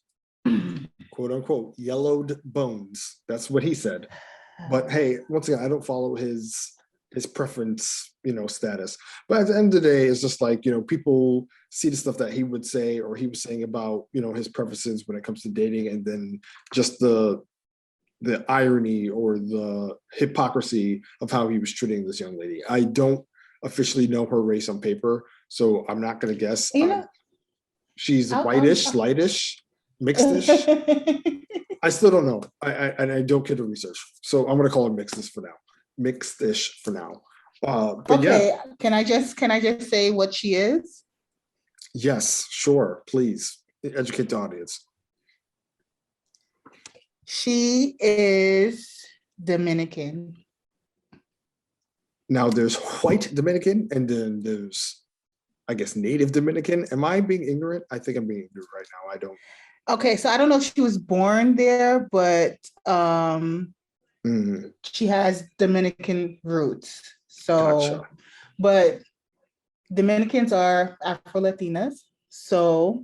quote unquote, yellowed bones. That's what he said. But hey, once again, I don't follow his preference, status. But at the end of the day, it's just like, people see the stuff that he would say or he was saying about, his preferences when it comes to dating, and then just the irony or the hypocrisy of how he was treating this young lady. I don't officially know her race on paper, so I'm not going to guess. She's whitish, lightish, mixedish. I still don't know. I don't get the research, so I'm going to call it mixedish for now. Mixedish for now. But okay, yeah. Can I just say what she is? Yes, sure, please. Educate the audience. She is Dominican. Now there's white Dominican and then there's, I guess, native Dominican. Am I being ignorant? I think I'm being ignorant right now. I don't. Okay, so I don't know if she was born there, but she has Dominican roots. So, Gotcha. but Dominicans are Afro-Latinas. So,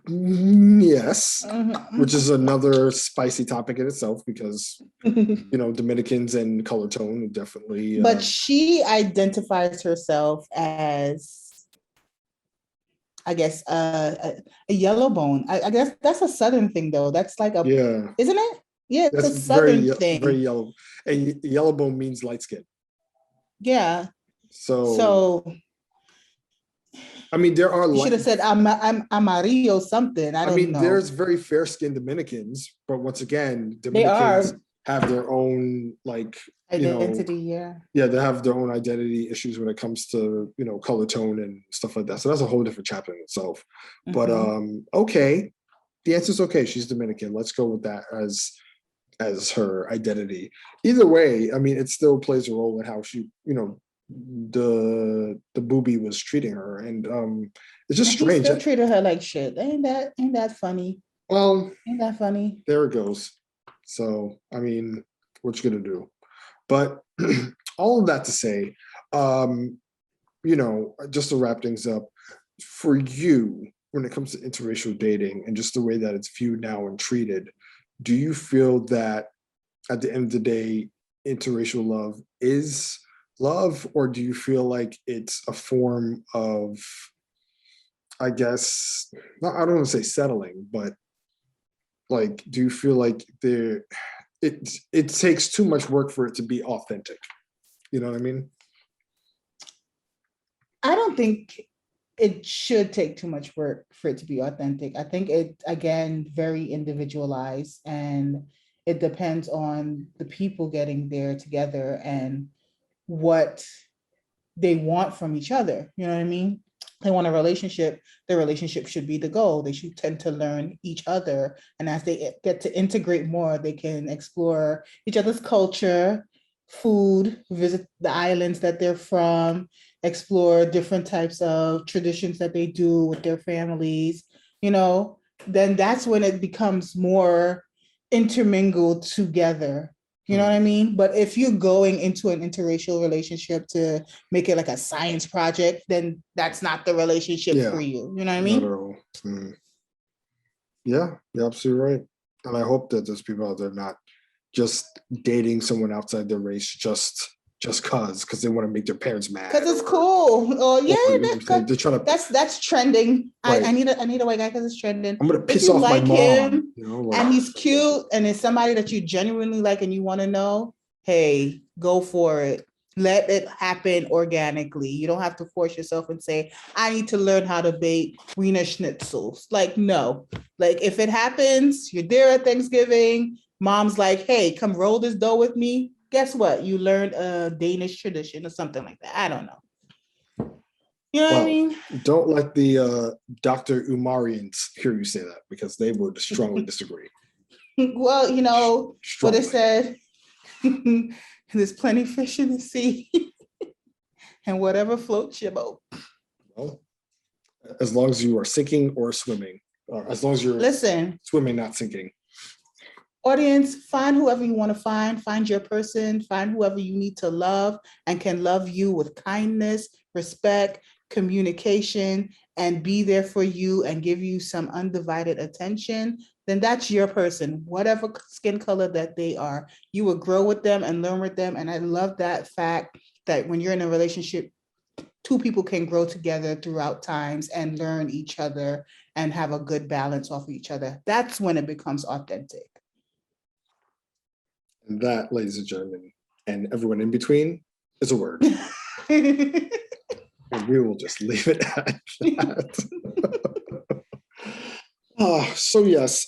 yes, which is another spicy topic in itself because, Dominicans and color tone definitely. But she identifies herself as, I guess, a yellow bone. I guess that's a Southern thing, though. That's like isn't it? Yeah, it's a Southern thing. Very yellow. And yellow bone means light skin. Yeah. So I mean, there are. You should have said I'm amarillo something. I don't know. There's very fair skinned Dominicans, but once again, Dominicans have their own identity. Yeah, they have their own identity issues when it comes to color tone and stuff like that. So that's a whole different chapter in itself. But okay, the answer is okay. She's Dominican. Let's go with that as her identity. Either way, I mean, it still plays a role in how she the booby was treating her, and it's just strange. He still treated her like shit. Ain't that funny? Well, ain't that funny? There it goes. So I mean, what you gonna do? But all of that to say, just to wrap things up, for you, when it comes to interracial dating and just the way that it's viewed now and treated, do you feel that at the end of the day, interracial love is love, or do you feel like it's a form of, I guess, I don't want to say settling, but do you feel like it takes too much work for it to be authentic? You know what I mean? I don't think it should take too much work for it to be authentic. I think it, again, very individualized, and it depends on the people getting there together and what they want from each other. You know what I mean? They want a relationship, the relationship should be the goal. They should tend to learn each other. And as they get to integrate more, they can explore each other's culture, food, visit the islands that they're from, explore different types of traditions that they do with their families, then that's when it becomes more intermingled together. You know what I mean? But if you're going into an interracial relationship to make it like a science project, then that's not the relationship for you. You know what I mean? Not at all. Yeah, you're absolutely right. And I hope that there's people out there not just dating someone outside their race just because they want to make their parents mad. Because it's cool. Oh yeah, that's trending. Right. I need a white guy because it's trending. I'm gonna piss off my mom. And he's cute, and it's somebody that you genuinely like, and you want to know. Hey, go for it. Let it happen organically. You don't have to force yourself and say, I need to learn how to bake Wiener Schnitzels. No. If it happens, you're there at Thanksgiving. Mom's like, hey, come roll this dough with me. Guess what? You learned a Danish tradition or something like that. I don't know. You know what I mean? Don't let the Dr. Umarians hear you say that, because they would strongly disagree. Well, what it said, there's plenty of fish in the sea and whatever floats your boat. Well, as long as you are sinking or swimming, or as long as you're swimming, not sinking. Audience, find whoever you want to find your person, find whoever you need to love and can love you with kindness, respect, communication, and be there for you and give you some undivided attention. Then that's your person, whatever skin color that they are. You will grow with them and learn with them. And I love that fact that when you're in a relationship, two people can grow together throughout times and learn each other and have a good balance off of each other. That's when it becomes authentic. And that, ladies and gentlemen, and everyone in between, is a word. And we will just leave it at that. So yes,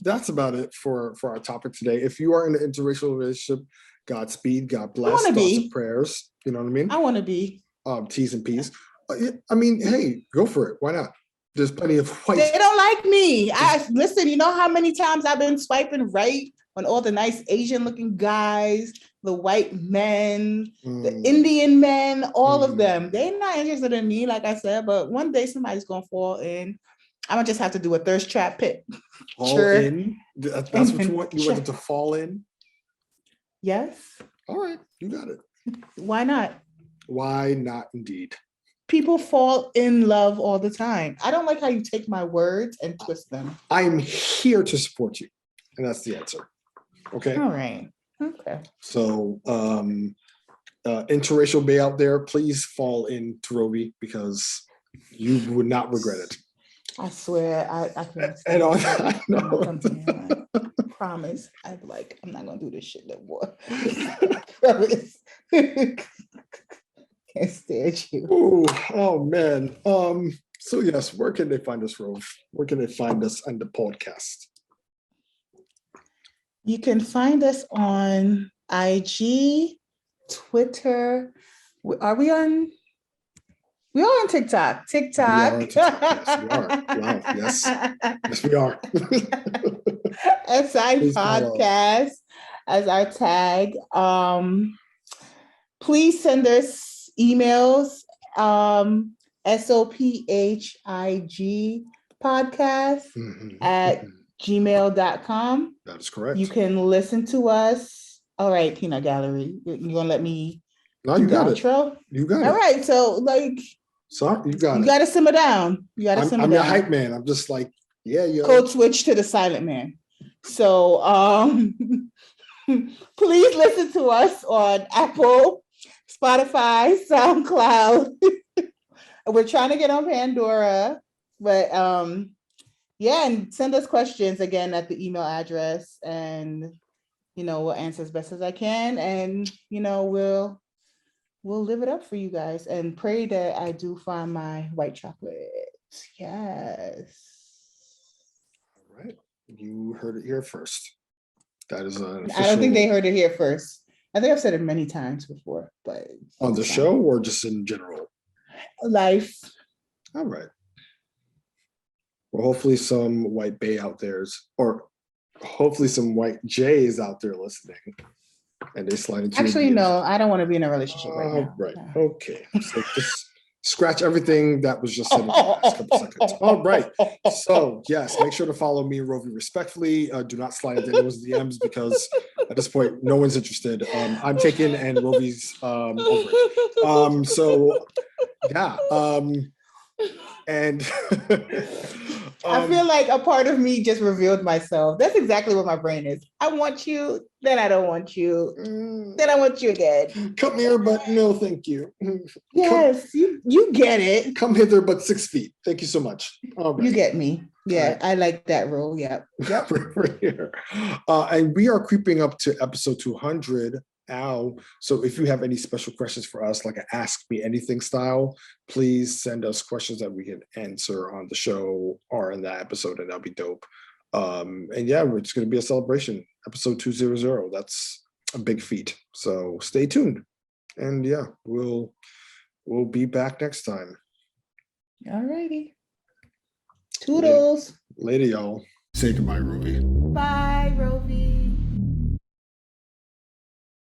that's about it for our topic today. If you are in an interracial relationship, Godspeed, God bless, thoughts and prayers. You know what I mean? I want to be. T's and P's. I mean, hey, go for it. Why not? There's plenty of white. They don't like me. Listen, you know how many times I've been swiping right on all the nice Asian looking guys, the white men, the Indian men, all of them. They're not interested in me, like I said, but one day somebody's gonna fall in. I'm gonna just have to do a thirst trap pit. Fall in? That's what you want? You want it to fall in? Yes. All right, you got it. Why not? Why not indeed? People fall in love all the time. I don't like how you take my words and twist them. I'm here to support you. And that's the answer. Okay. All right. Okay. So interracial bay out there, please fall into Roby because you would not regret it. I swear, I can. I know. I promise. I'm not gonna do this shit no more. Promise. Can't stand you. Ooh, oh man. So yes, where can they find us, Rove? Where can they find us on the podcast? You can find us on IG, Twitter. Are we on? We are on TikTok. TikTok. We are on TikTok. Yes, we are. Wow. Yes. Yes, we are. SI Podcast as our tag. Please send us emails. sophig podcast at gmail.com. That is correct. You can listen to us. All right, Peanut Gallery. You gonna let me you got it. Outro? You got it. All right, so sorry, you got it. You gotta simmer down. I'm your hype man. I'm just like, yeah, yo. Code switch to the silent man. So please listen to us on Apple, Spotify, SoundCloud. We're trying to get on Pandora, but yeah, and send us questions again at the email address, and we'll answer as best as I can, and we'll live it up for you guys, and pray that I do find my white chocolate. Yes. All right, you heard it here first. That is an official... I don't think they heard it here first. I think I've said it many times before, but on the show or just in general? Life. All right. Well, hopefully some white bae out there's, or hopefully some white J's out there listening, and they slide into. Actually, no, I don't want to be in a relationship right now. Right. Okay. So just scratch everything that was just said in the last couple seconds. All right. So yes, make sure to follow me, Rovi, respectfully. Do not slide into anyone's DMs because at this point, no one's interested. I'm taken and Rovi's over it. So yeah. And I feel like a part of me just revealed myself. That's exactly what my brain is. I want you, then I don't want you, then I want you again. Come here, but no, thank you. Yes, you get it. Come hither, but 6 feet. Thank you so much. All right. You get me. Yeah, right. I like that rule. Yep. We're here. And we are creeping up to episode 200. So if you have any special questions for us, like an Ask Me Anything style, please send us questions that we can answer on the show or in that episode, and that'll be dope. And yeah, it's going to be a celebration. Episode 200. That's a big feat. So stay tuned. And yeah, we'll be back next time. All righty. Toodles. Later, y'all. Say goodbye, Ruby. Bye.